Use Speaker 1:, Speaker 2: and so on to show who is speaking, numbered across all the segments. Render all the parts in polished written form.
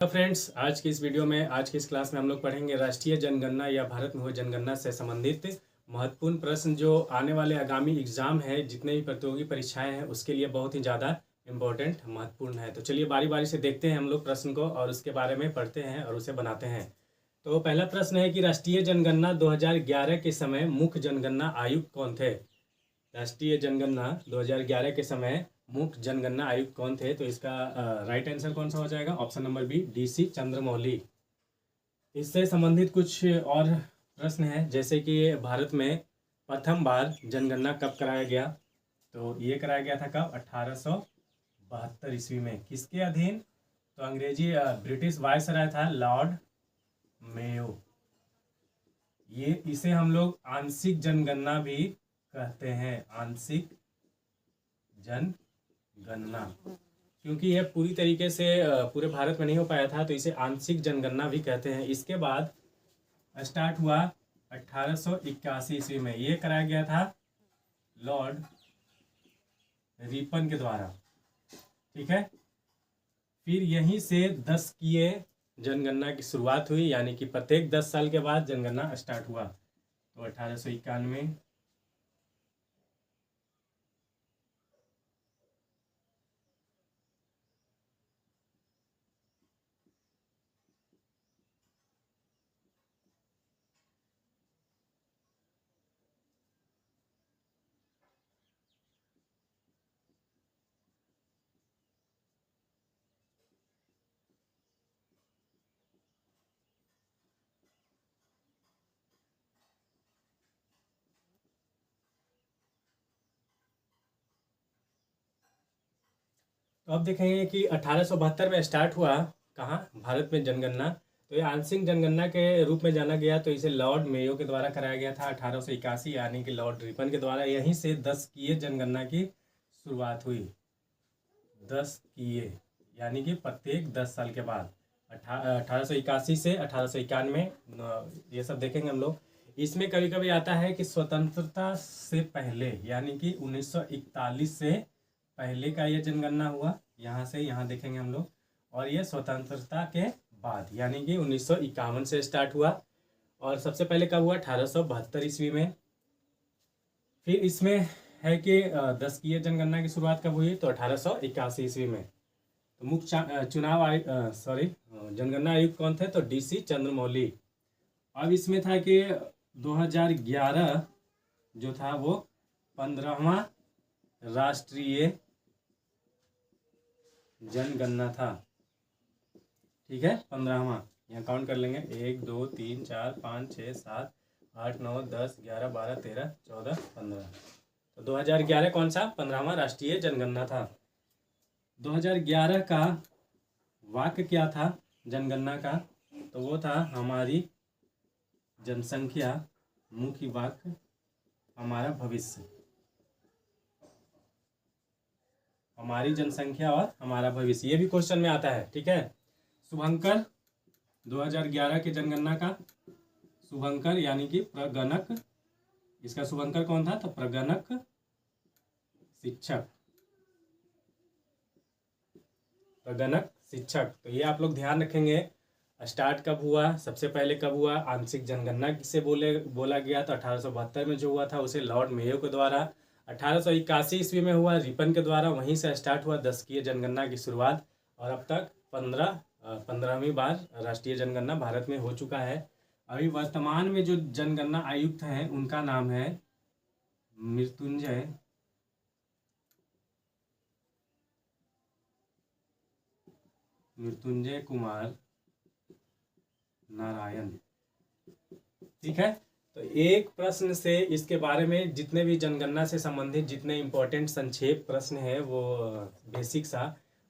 Speaker 1: तो फ्रेंड्स, आज की इस वीडियो में आज की इस क्लास में हम लोग पढ़ेंगे राष्ट्रीय जनगणना या भारत में हुई जनगणना से संबंधित महत्वपूर्ण प्रश्न जो आने वाले आगामी एग्जाम है, जितने भी प्रतियोगी परीक्षाएं हैं उसके लिए बहुत ही ज़्यादा इम्पोर्टेंट महत्वपूर्ण है। तो चलिए बारी बारी से देखते हैं हम लोग प्रश्न को और उसके बारे में पढ़ते हैं और उसे बनाते हैं। तो पहला प्रश्न है कि राष्ट्रीय जनगणना 2011 के समय मुख्य जनगणना आयुक्त कौन थे। राष्ट्रीय जनगणना 2011 के समय मुख्य जनगणना आयुक्त कौन थे। तो इसका राइट आंसर कौन सा हो जाएगा? Option number B, DC Chandramouli. इससे संबंधित कुछ और प्रश्न हैं, जैसे कि भारत में प्रथम बार जनगणना कब कराया गया। तो ये कराया गया था कब? 1872 ईस्वी में। किसके अधीन? तो अंग्रेजी ब्रिटिश वायसराय था लॉर्ड मेयो। ये इसे हम लोग आंशिक जनगणना भी कहते हैं, आंशिक जनगणना, क्योंकि यह पूरी तरीके से पूरे भारत में नहीं हो पाया था, तो इसे आंशिक जनगणना भी कहते हैं। इसके बाद स्टार्ट हुआ 1881 ईस्वी में। ये कराया गया था लॉर्ड रिपन के द्वारा, ठीक है। फिर यहीं से 10कीय जनगणना की शुरुआत हुई, यानी कि प्रत्येक 10 साल के बाद जनगणना स्टार्ट हुआ। तो 1891, तो अब देखेंगे कि 1872 में स्टार्ट हुआ कहाँ? भारत में जनगणना। तो ये आंशिक जनगणना के रूप में जाना गया, तो इसे लॉर्ड मेयो के द्वारा कराया गया था 1881, यानी कि लॉर्ड रिपन के द्वारा। यहीं से 10कीय जनगणना की शुरुआत हुई। 10कीय यानी कि प्रत्येक 10 साल के बाद। 1881 से 1891 ये सब देखेंगे हम लोग। इसमें कभी कभी आता है कि स्वतंत्रता से पहले, यानी कि 1941 से पहले का ये जनगणना हुआ, यहाँ से यहाँ देखेंगे हम लोग। और ये स्वतंत्रता के बाद, यानी कि 1951 से स्टार्ट हुआ। और सबसे पहले कब हुआ? 1872 ईस्वी में। फिर इसमें है कि 10कीय जनगणना की शुरुआत कब हुई? तो 1881 ईस्वी में। तो मुख्य चुनाव जनगणना आयुक्त कौन थे? तो DC चंद्रमौली। अब इसमें था कि 2011 जो था वो 15वां राष्ट्रीय जनगणना था, ठीक है, 15वां। यहाँ काउंट कर लेंगे, 1 2 3 4 5 6 7 8 9 10 11 12 13 14 15। तो 2011 कौन सा? 15वां राष्ट्रीय जनगणना था। 2011 का वाक्य क्या था जनगणना का? तो वो था हमारी जनसंख्या, मुख्य वाक्य हमारा भविष्य। हमारी जनसंख्या और हमारा भविष्य, ये भी क्वेश्चन में आता है, ठीक है। शुभंकर 2011 की जनगणना का शुभंकर यानी कि प्रगणक, इसका शुभंकर कौन था? तो प्रगणक शिक्षक, प्रगणक शिक्षक। तो ये आप लोग ध्यान रखेंगे। स्टार्ट कब हुआ, सबसे पहले कब हुआ, आंशिक जनगणना किसे बोला गया? तो 1872 में जो हुआ था उसे लॉर्ड मेयो के द्वारा। 1881 ईस्वी में हुआ रिपन के द्वारा, वहीं से स्टार्ट हुआ 10कीय जनगणना की शुरुआत। और अब तक 15वीं बार राष्ट्रीय जनगणना भारत में हो चुका है। अभी वर्तमान में जो जनगणना आयुक्त हैं उनका नाम है मृत्युंजय कुमार नारायण, ठीक है। तो एक प्रश्न से इसके बारे में जितने भी जनगणना से संबंधित जितने इम्पोर्टेंट संक्षेप प्रश्न है वो बेसिक सा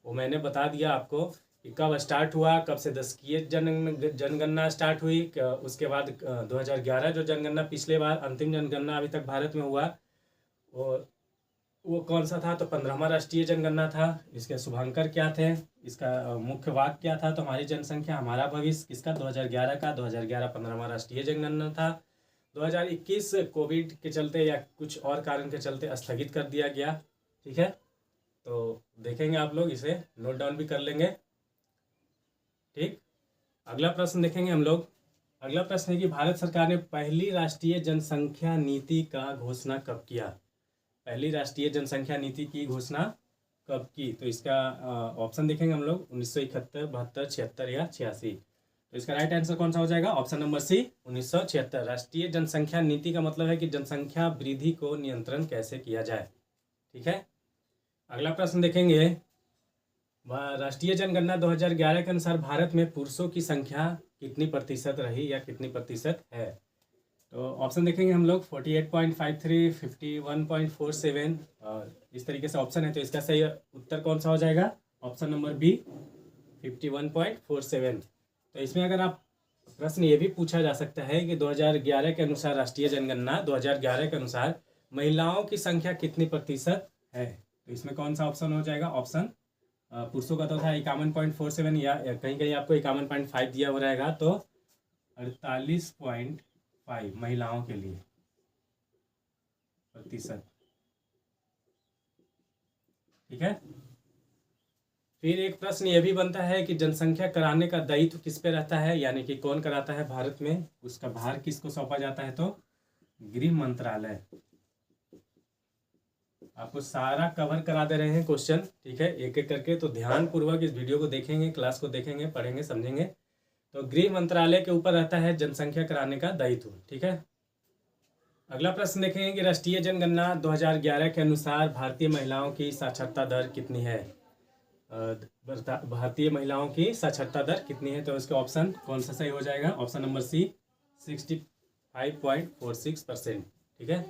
Speaker 1: वो मैंने बता दिया आपको कि कब स्टार्ट हुआ, कब से 10कीय जनगणना स्टार्ट हुई। उसके बाद 2011 जो जनगणना पिछले बार अंतिम जनगणना अभी तक भारत में हुआ वो कौन सा था? तो 15वां राष्ट्रीय जनगणना था। इसके शुभांकर क्या थे? इसका मुख्य वाक्य क्या था? तो हमारी जनसंख्या हमारा भविष्य। किसका? 2011 का। 2011 15वां राष्ट्रीय जनगणना था। 2021 कोविड के चलते या कुछ और कारण के चलते स्थगित कर दिया गया, ठीक है। तो देखेंगे आप लोग, इसे नोट डाउन भी कर लेंगे। ठीक। अगला प्रश्न देखेंगे हम लोग। अगला प्रश्न है कि भारत सरकार ने पहली राष्ट्रीय जनसंख्या नीति का घोषणा कब किया। पहली राष्ट्रीय जनसंख्या नीति की घोषणा कब की? तो इसका ऑप्शन देखेंगे हम लोग 1971, 72, 76 या 86। तो इसका राइट आंसर कौन सा हो जाएगा? Option number C 1976। राष्ट्रीय जनसंख्या नीति का मतलब है कि जनसंख्या वृद्धि को नियंत्रण कैसे किया जाए। ठीक है। अगला प्रश्न देखेंगे। राष्ट्रीय जनगणना 2011 के अनुसार भारत में पुरुषों की संख्या कितनी प्रतिशत रही या कितनी प्रतिशत है? तो ऑप्शन देखेंगे हम लोग 48.53, 51.47 और इस तरीके से ऑप्शन है। तो इसका सही उत्तर कौन सा हो जाएगा? Option number B 51.47। तो इसमें अगर आप प्रश्न ये भी पूछा जा सकता है कि 2011 के अनुसार राष्ट्रीय जनगणना 2011 के अनुसार महिलाओं की संख्या कितनी प्रतिशत है? तो इसमें कौन सा ऑप्शन हो जाएगा? ऑप्शन पुरुषों का तो था 51.47 या कहीं कहीं आपको 51.5 दिया हो रहेगा, तो 48.5 महिलाओं के लिए प्रतिशत। ठीक है। फिर एक प्रश्न ये भी बनता है कि जनसंख्या कराने का दायित्व किस पे रहता है, यानी कि कौन कराता है भारत में, उसका भार किसको सौंपा जाता है? तो गृह मंत्रालय। आपको सारा कवर करा दे रहे हैं क्वेश्चन। ठीक है, एक एक करके। तो ध्यान पूर्वक इस वीडियो को देखेंगे, क्लास को देखेंगे, पढ़ेंगे, समझेंगे। तो गृह मंत्रालय के ऊपर रहता है जनसंख्या कराने का दायित्व। ठीक है। अगला प्रश्न देखेंगे कि राष्ट्रीय जनगणना 2011 के अनुसार भारतीय महिलाओं की साक्षरता दर कितनी है? भारतीय महिलाओं की साक्षरता दर कितनी है? तो इसका ऑप्शन कौन सा सही हो जाएगा? Option number C 65.46%। ठीक है।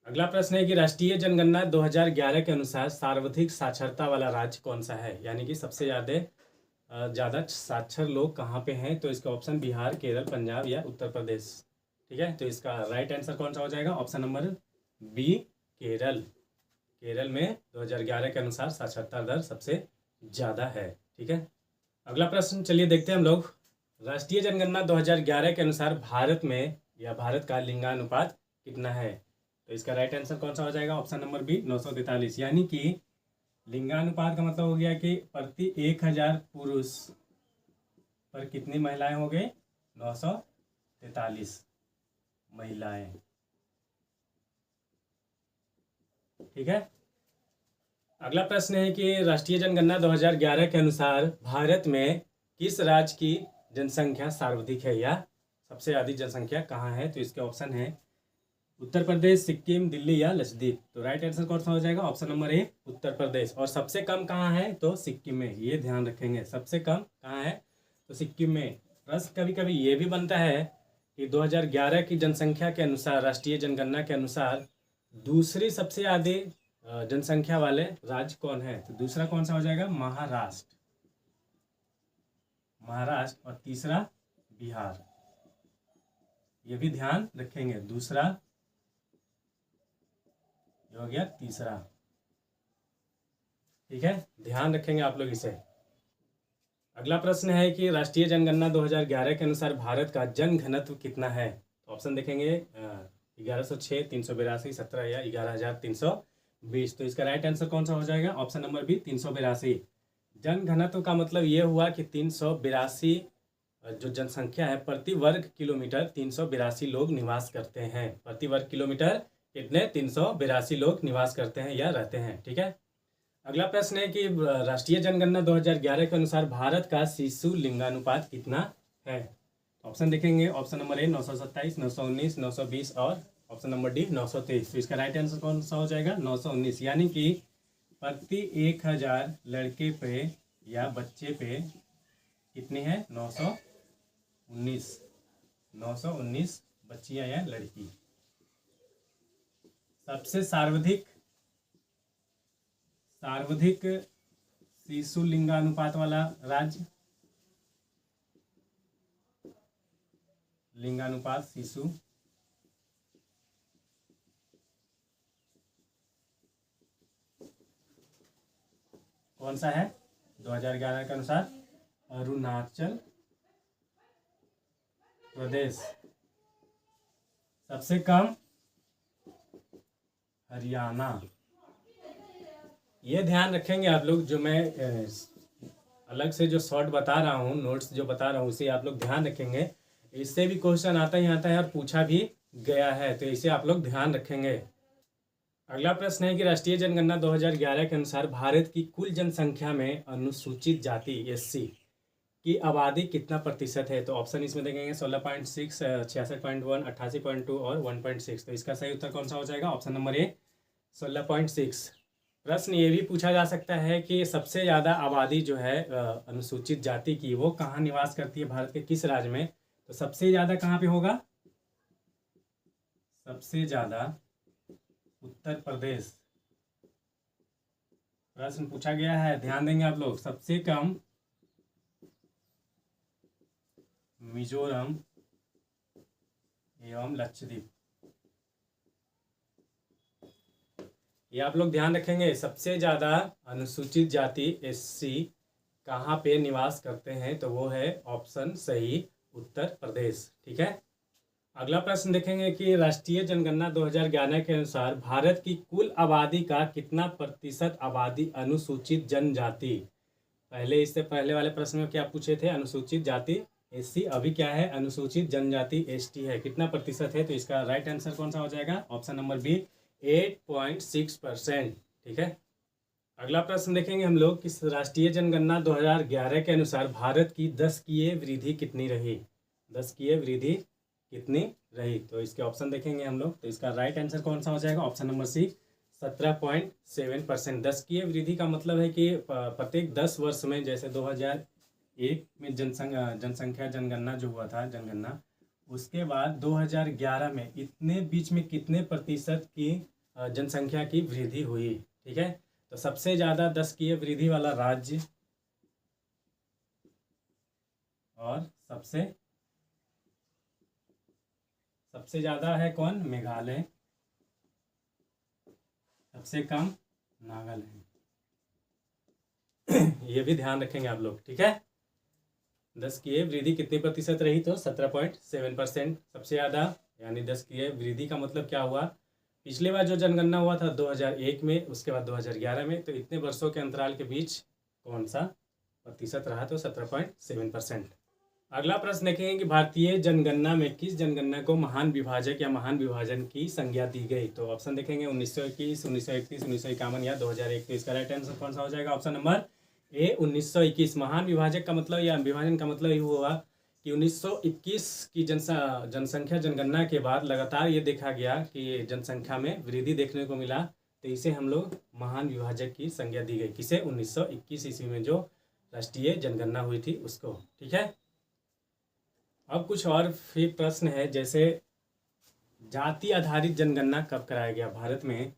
Speaker 1: अगला प्रश्न है कि राष्ट्रीय जनगणना 2011 के अनुसार सर्वाधिक साक्षरता वाला राज्य कौन सा है, यानी कि सबसे ज़्यादा साक्षर लोग कहाँ पे हैं? तो इसका ऑप्शन बिहार, केरल, पंजाब या उत्तर प्रदेश। ठीक है। तो इसका राइट आंसर कौन सा हो जाएगा? Option number B Kerala. Kerala में 2011 के अनुसार साक्षरता दर सबसे ज़्यादा है। ठीक है। अगला प्रश्न चलिए देखते हैं हम लोग। राष्ट्रीय जनगणना 2011 के अनुसार भारत में या भारत का लिंगानुपात कितना है? तो इसका राइट आंसर कौन सा हो जाएगा? Option number B 943। यानी कि लिंगानुपात का मतलब हो गया कि प्रति 1000 पुरुष पर कितनी महिलाएं हो गई? 943 महिलाएं। ठीक है। अगला प्रश्न है कि राष्ट्रीय जनगणना 2011 के अनुसार भारत में किस राज्य की जनसंख्या सर्वाधिक है या सबसे अधिक जनसंख्या कहाँ है? तो इसके ऑप्शन है उत्तर प्रदेश, सिक्किम, दिल्ली या लक्षद्वीप। तो राइट आंसर कौन सा हो जाएगा? Option number A Uttar Pradesh. और सबसे कम कहाँ है? तो सिक्किम में। ये ध्यान रखेंगे, सबसे कम कहाँ है? तो सिक्किम में। प्रश्न कभी कभी ये भी बनता है कि 2011 की जनसंख्या के अनुसार, राष्ट्रीय जनगणना के अनुसार दूसरी सबसे अधिक जनसंख्या वाले राज्य कौन है? तो दूसरा कौन सा हो जाएगा? महाराष्ट्र। महाराष्ट्र। और तीसरा बिहार। ये भी ध्यान रखेंगे। दूसरा ये हो गया, तीसरा। ठीक है, ध्यान रखेंगे आप लोग इसे। अगला प्रश्न है कि राष्ट्रीय जनगणना 2011 के अनुसार भारत का जनघनत्व कितना है? तो ऑप्शन देखेंगे 1106, 382, 17 या 11320। तो इसका राइट आंसर कौन सा हो जाएगा? Option number B 382। जनघनत्व का मतलब ये हुआ कि 382 जो जनसंख्या है प्रति वर्ग किलोमीटर 382 लोग निवास करते हैं। प्रति वर्ग किलोमीटर कितने? 382 लोग निवास करते हैं या रहते हैं। ठीक है। अगला प्रश्न है कि राष्ट्रीय जनगणना 2011 के अनुसार भारत का शिशु लिंगानुपात कितना है? ऑप्शन देखेंगे। ऑप्शन नंबर ए 927, 919, 920 और ऑप्शन नंबर डी 923। तो इसका राइट आंसर कौन सा हो जाएगा? 919। यानी कि प्रति 1000 लड़के पे या बच्चे पे कितनी है? 919 बच्चियां या लड़की। सबसे सर्वाधिक शिशु लिंगानुपात वाला राज्य, लिंगानुपात शिशु कौन सा है 2011 के अनुसार? अरुणाचल प्रदेश। सबसे कम हरियाणा। ये ध्यान रखेंगे आप लोग। जो मैं अलग से जो शॉर्ट बता रहा हूँ, नोट्स जो बता रहा हूँ, उसे आप लोग ध्यान रखेंगे। इससे भी क्वेश्चन आता ही आता है और पूछा भी गया है, तो इसे आप लोग ध्यान रखेंगे। अगला प्रश्न है कि राष्ट्रीय जनगणना 2011 के अनुसार भारत की कुल जनसंख्या में अनुसूचित जाति एससी की आबादी कितना प्रतिशत है? तो ऑप्शन इसमें देखेंगे 16.6, 66.1, 88.2 और 1.6। तो इसका सही उत्तर कौन सा हो जाएगा? Option number A 16.6। प्रश्न ये भी पूछा जा सकता है कि सबसे ज़्यादा आबादी जो है अनुसूचित जाति की, वो कहाँ निवास करती है भारत के किस राज्य में? तो सबसे ज़्यादा कहाँ पे होगा? सबसे ज़्यादा उत्तर प्रदेश। प्रश्न पूछा गया है, ध्यान देंगे आप लोग। सबसे कम मिजोरम एवं लक्षद्वीप। ये आप लोग ध्यान रखेंगे। सबसे ज़्यादा अनुसूचित जाति एससी कहाँ पे निवास करते हैं? तो वो है ऑप्शन सही उत्तर प्रदेश। ठीक है। अगला प्रश्न देखेंगे कि राष्ट्रीय जनगणना 2011 के अनुसार भारत की कुल आबादी का कितना प्रतिशत आबादी अनुसूचित जनजाति? पहले इससे पहले वाले प्रश्न में क्या पूछे थे? अनुसूचित जाति एससी, अभी क्या है? अनुसूचित जनजाति एसटी है। कितना प्रतिशत है? तो इसका राइट आंसर कौन सा हो जाएगा? Option number B 8.6%। ठीक है। अगला प्रश्न देखेंगे हम लोग कि राष्ट्रीय जनगणना 2011 के अनुसार भारत की दशकीय वृद्धि कितनी रही? दशकीय वृद्धि कितनी रही? तो इसके ऑप्शन देखेंगे हम लोग। तो इसका राइट आंसर कौन सा हो जाएगा? ऑप्शन नंबर सी 17.7%। दशकीय वृद्धि का मतलब है कि प्रत्येक 10 वर्ष में, जैसे 2001 में जनसंख्या जनगणना जो हुआ था, जनगणना, उसके बाद 2011 में इतने बीच में कितने प्रतिशत की जनसंख्या की वृद्धि हुई? ठीक है। तो सबसे ज़्यादा दशकीय वृद्धि वाला राज्य और सबसे ज़्यादा है कौन? मेघालय। सबसे कम नागालैंड। ये भी ध्यान रखेंगे आप लोग। ठीक है। दशकीय वृद्धि कितनी प्रतिशत रही? तो 17.7% सबसे ज़्यादा। यानी दशकीय वृद्धि का मतलब क्या हुआ? पिछले बार जो जनगणना हुआ था 2001 में, उसके बाद 2011 में, तो इतने वर्षों के अंतराल के बीच कौन सा प्रतिशत रहा? तो 17.7%। अगला प्रश्न देखेंगे कि भारतीय जनगणना में किस जनगणना को महान विभाजक या महान विभाजन की संज्ञा दी गई? तो ऑप्शन देखेंगे 1921, 1931, 1951 या 2001। तो इसका राइट आंसर कौन सा हो जाएगा? Option number A 1921। महान विभाजक का मतलब या विभाजन का मतलब ये हुआ कि 1921 की जनसंख्या जनगणना के बाद लगातार ये देखा गया कि जनसंख्या में वृद्धि देखने को मिला, तो इसे हम लोग महान विभाजक की संज्ञा दी गई। किसे? 1921 ईस्वी में जो राष्ट्रीय जनगणना हुई थी उसको। ठीक है। अब कुछ और फिर प्रश्न है, जैसे जाति आधारित जनगणना कब कराया गया भारत में?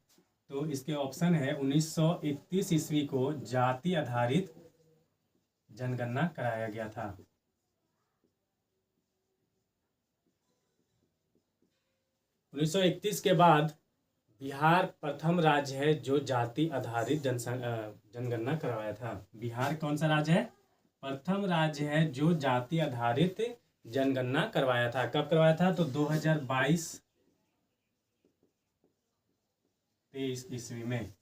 Speaker 1: तो इसके ऑप्शन है 1931 ईस्वी को जाति आधारित जनगणना कराया गया था। 1931 के बाद बिहार प्रथम राज्य है जो जाति आधारित जनगणना करवाया था। बिहार कौन सा राज्य है? प्रथम राज्य है जो जाति आधारित जनगणना करवाया था। कब करवाया था? तो 2022-23 ईस्वी में।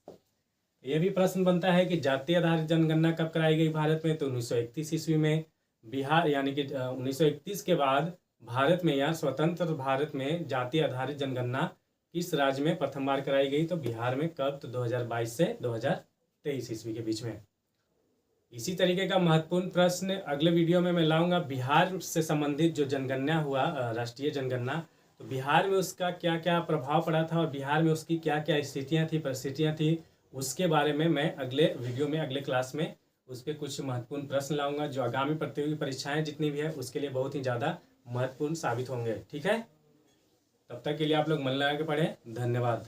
Speaker 1: यह भी प्रश्न बनता है कि जाति आधारित जनगणना कब कराई गई भारत में? तो 1931 ईस्वी में। बिहार यानी कि 1931 के बाद भारत में या स्वतंत्र भारत में जाति आधारित जनगणना किस राज्य में प्रथम बार कराई गई? तो बिहार में। कब? तो 2022 से 2023 ईस्वी के बीच में। इसी तरीके का महत्वपूर्ण प्रश्न अगले वीडियो में मैं लाऊंगा। बिहार से संबंधित जो जनगणना हुआ, राष्ट्रीय जनगणना, तो बिहार में उसका क्या क्या प्रभाव पड़ा था और बिहार में उसकी क्या क्या स्थितियाँ थी, परिस्थितियाँ थी, उसके बारे में मैं अगले वीडियो में, अगले क्लास में उस पर कुछ महत्वपूर्ण प्रश्न लाऊंगा जो आगामी प्रतियोगी परीक्षाएँ जितनी भी है उसके लिए बहुत ही ज़्यादा महत्वपूर्ण साबित होंगे। ठीक है। तब तक के लिए आप लोग मन लगा के पढ़ें। धन्यवाद।